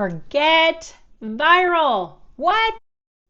Forget viral. What?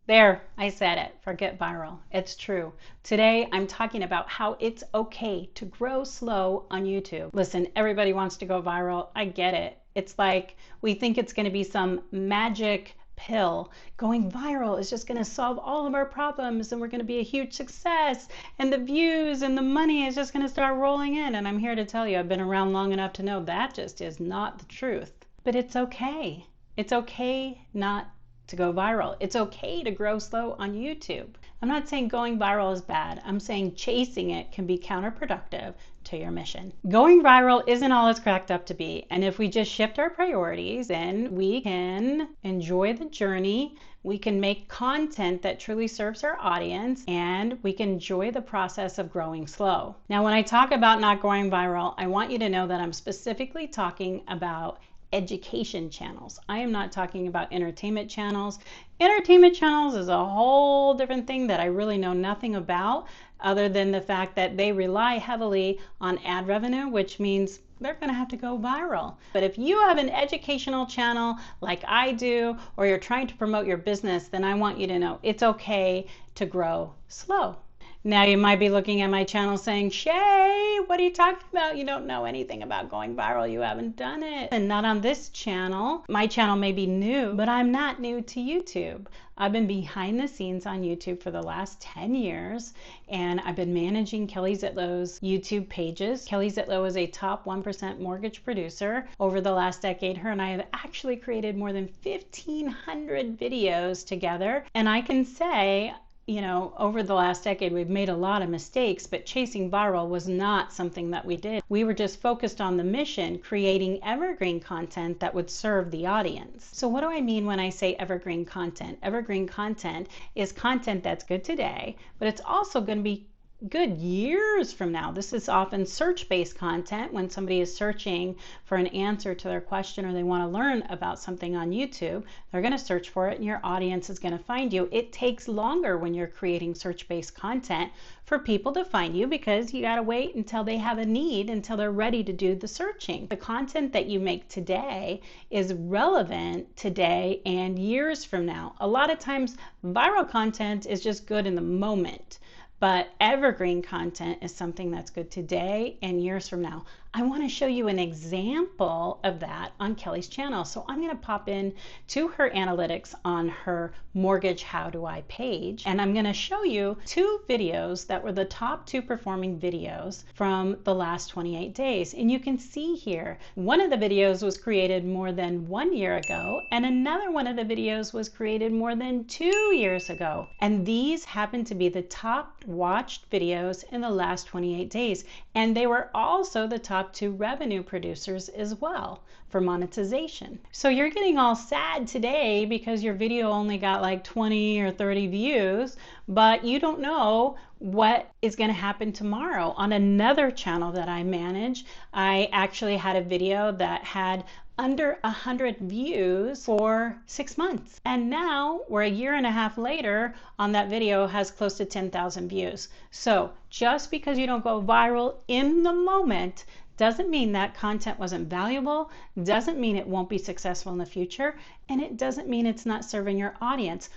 There, I said it. Forget viral. It's true. Today, I'm talking about how it's okay to grow slow on YouTube. Listen, everybody wants to go viral. I get it. It's like we think it's going to be some magic pill. Going viral is just going to solve all of our problems and we're going to be a huge success and the views and the money is just going to start rolling in. And I'm here to tell you, I've been around long enough to know that just is not the truth. But it's okay. It's okay not to go viral. It's okay to grow slow on YouTube. I'm not saying going viral is bad. I'm saying chasing it can be counterproductive to your mission. Going viral isn't all it's cracked up to be. And if we just shift our priorities, then we can enjoy the journey. We can make content that truly serves our audience, and we can enjoy the process of growing slow. Now, when I talk about not going viral, I want you to know that I'm specifically talking about education channels. I am not talking about entertainment channels. Entertainment channels is a whole different thing that I really know nothing about, other than the fact that they rely heavily on ad revenue, which means they're going to have to go viral. But if you have an educational channel like I do, or you're trying to promote your business, then I want you to know it's okay to grow slow. Now you might be looking at my channel saying, Shay, what are you talking about? You don't know anything about going viral. You haven't done it. And not on this channel. My channel may be new, but I'm not new to YouTube. I've been behind the scenes on YouTube for the last 10 years, and I've been managing Kelly Zitlow's YouTube pages. Kelly Zitlow is a top 1% mortgage producer. Over the last decade, her and I have actually created more than 1,500 videos together. And I can say, you know, over the last decade, we've made a lot of mistakes, but chasing viral was not something that we did. We were just focused on the mission, creating evergreen content that would serve the audience. So what do I mean when I say evergreen content? Evergreen content is content that's good today, but it's also going to be good years from now. This is often search-based content. When somebody is searching for an answer to their question or they want to learn about something on YouTube, they're going to search for it and your audience is going to find you. It takes longer when you're creating search-based content for people to find you because you got to wait until they have a need, until they're ready to do the searching. The content that you make today is relevant today and years from now. A lot of times viral content is just good in the moment. But evergreen content is something that's good today and years from now. I want to show you an example of that on Kelly's channel. So I'm going to pop in to her analytics on her Mortgage How Do I page, and I'm going to show you two videos that were the top 2 performing videos from the last 28 days. And you can see here, one of the videos was created more than 1 year ago, and another one of the videos was created more than 2 years ago. And these happen to be the top watched videos in the last 28 days. And they were also the top 2 revenue producers as well for monetization. So you're getting all sad today because your video only got like 20 or 30 views, but you don't know what is going to happen tomorrow. On another channel that I manage, I actually had a video that had under 100 views for 6 months. And now we're a year and a half later on that video has close to 10,000 views. So just because you don't go viral in the moment doesn't mean that content wasn't valuable, doesn't mean it won't be successful in the future, and it doesn't mean it's not serving your audience.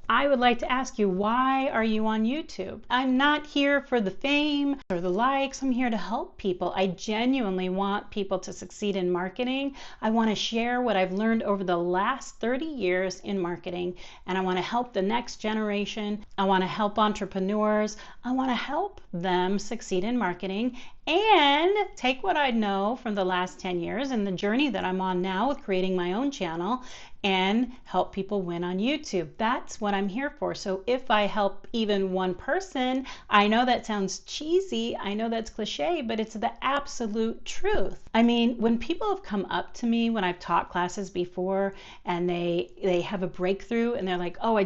I would like to ask you, why are you on YouTube? I'm not here for the fame or the likes. I'm here to help people. I genuinely want people to succeed in marketing. I want to share what I've learned over the last 30 years in marketing, and I want to help the next generation. I want to help entrepreneurs. I want to help them succeed in marketing and take what I know from the last 10 years and the journey that I'm on now with creating my own channel and help people win on YouTube. That's what I'm here for. So if I help even one person, I know that sounds cheesy, I know that's cliche, but it's the absolute truth. I mean, when people have come up to me when I've taught classes before and they have a breakthrough and they're like, oh,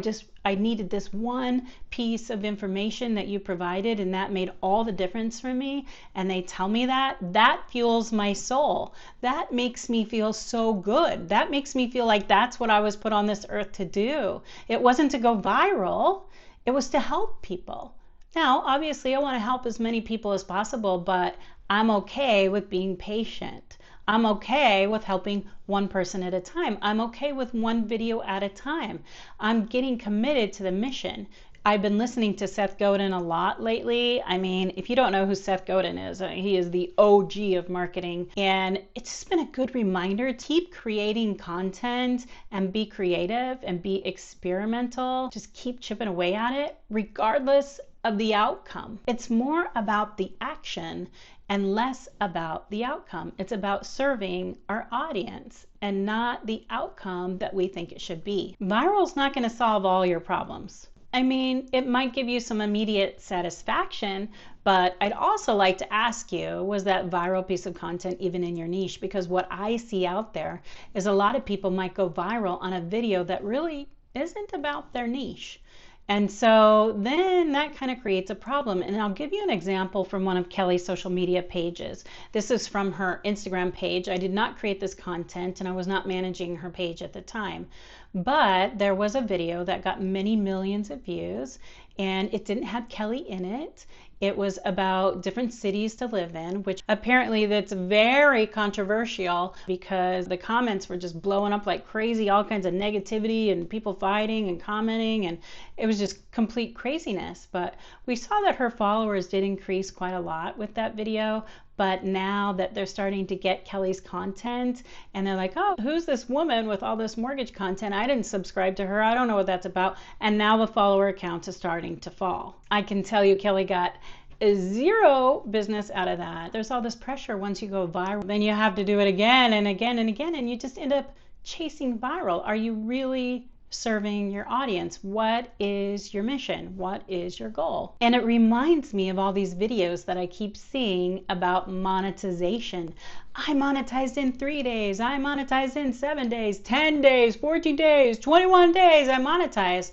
I needed this one piece of information that you provided and that made all the difference for me, and they tell me that fuels my soul. That makes me feel so good. That makes me feel like that's what I was put on this earth to do. It wasn't to go viral, it was to help people. Now, obviously, I want to help as many people as possible, but I'm okay with being patient. I'm okay with helping one person at a time. I'm okay with one video at a time. I'm getting committed to the mission. I've been listening to Seth Godin a lot lately. I mean, if you don't know who Seth Godin is, he is the OG of marketing. And it's just been a good reminder to keep creating content and be creative and be experimental. Just keep chipping away at it, regardless of the outcome. It's more about the action and less about the outcome. It's about serving our audience and not the outcome that we think it should be. Viral's not going to solve all your problems. I mean, it might give you some immediate satisfaction, but I'd also like to ask you, was that viral piece of content even in your niche? Because what I see out there is a lot of people might go viral on a video that really isn't about their niche. And so then that kind of creates a problem. And I'll give you an example from one of Kelly's social media pages. This is from her Instagram page. I did not create this content and I was not managing her page at the time. But there was a video that got many millions of views and it didn't have Kelly in it. It was about different cities to live in, which apparently that's very controversial because the comments were just blowing up like crazy, all kinds of negativity and people fighting and commenting, and it was just complete craziness. But we saw that her followers did increase quite a lot with that video. But now that they're starting to get Kelly's content and they're like, oh, who's this woman with all this mortgage content? I didn't subscribe to her. I don't know what that's about. And now the follower count is starting to fall. I can tell you Kelly got zero business out of that. There's all this pressure once you go viral. Then you have to do it again and again and again. And you just end up chasing viral. Are you really serving your audience? What is your mission? What is your goal? And it reminds me of all these videos that I keep seeing about monetization. I monetized in 3 days. I monetized in 7 days, 10 days, 14 days, 21 days. I monetized.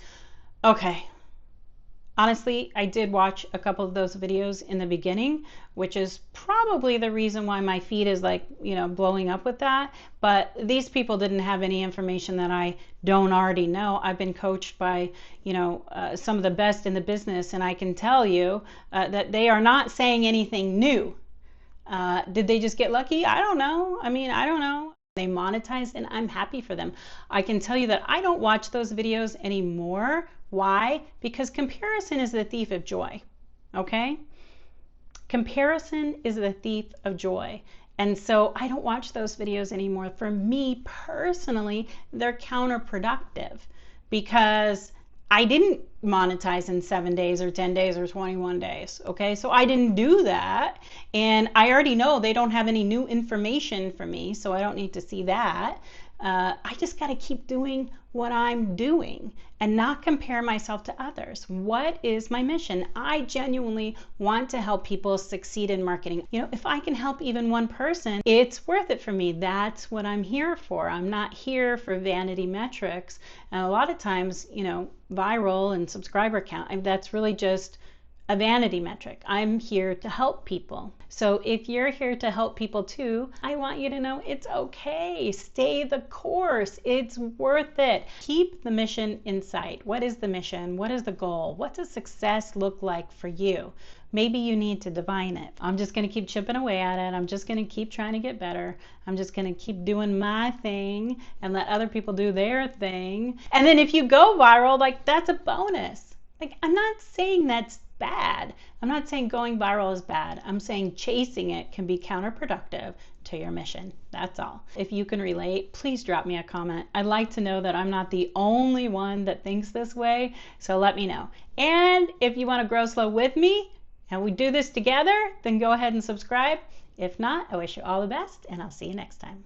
Okay. Honestly, I did watch a couple of those videos in the beginning, which is probably the reason why my feed is like, blowing up with that. But these people didn't have any information that I don't already know. I've been coached by, some of the best in the business, and I can tell you that they are not saying anything new. Did they just get lucky? I don't know. I don't know. They monetize and I'm happy for them. I can tell you that I don't watch those videos anymore. Why? Because comparison is the thief of joy. Okay? Comparison is the thief of joy. And so I don't watch those videos anymore. For me personally, they're counterproductive because I didn't monetize in 7 days or 10 days or 21 days. Okay, so I didn't do that. And I already know they don't have any new information for me, so I don't need to see that. I just got to keep doing what I'm doing and not compare myself to others. What is my mission? I genuinely want to help people succeed in marketing. If I can help even one person, it's worth it for me. That's what I'm here for. I'm not here for vanity metrics. And a lot of times, viral and subscriber count, that's really just a vanity metric. I'm here to help people. So if you're here to help people too, I want you to know it's okay. Stay the course. It's worth it. Keep the mission in sight. What is the mission? What is the goal? What does success look like for you? Maybe you need to divine it. I'm just going to keep chipping away at it. I'm just going to keep trying to get better. I'm just going to keep doing my thing and let other people do their thing. And then if you go viral, that's a bonus. I'm not saying that's bad. I'm not saying going viral is bad. I'm saying chasing it can be counterproductive to your mission. That's all. If you can relate, please drop me a comment. I'd like to know that I'm not the only one that thinks this way, so let me know. And if you want to grow slow with me and we do this together, then go ahead and subscribe. If not, I wish you all the best and I'll see you next time.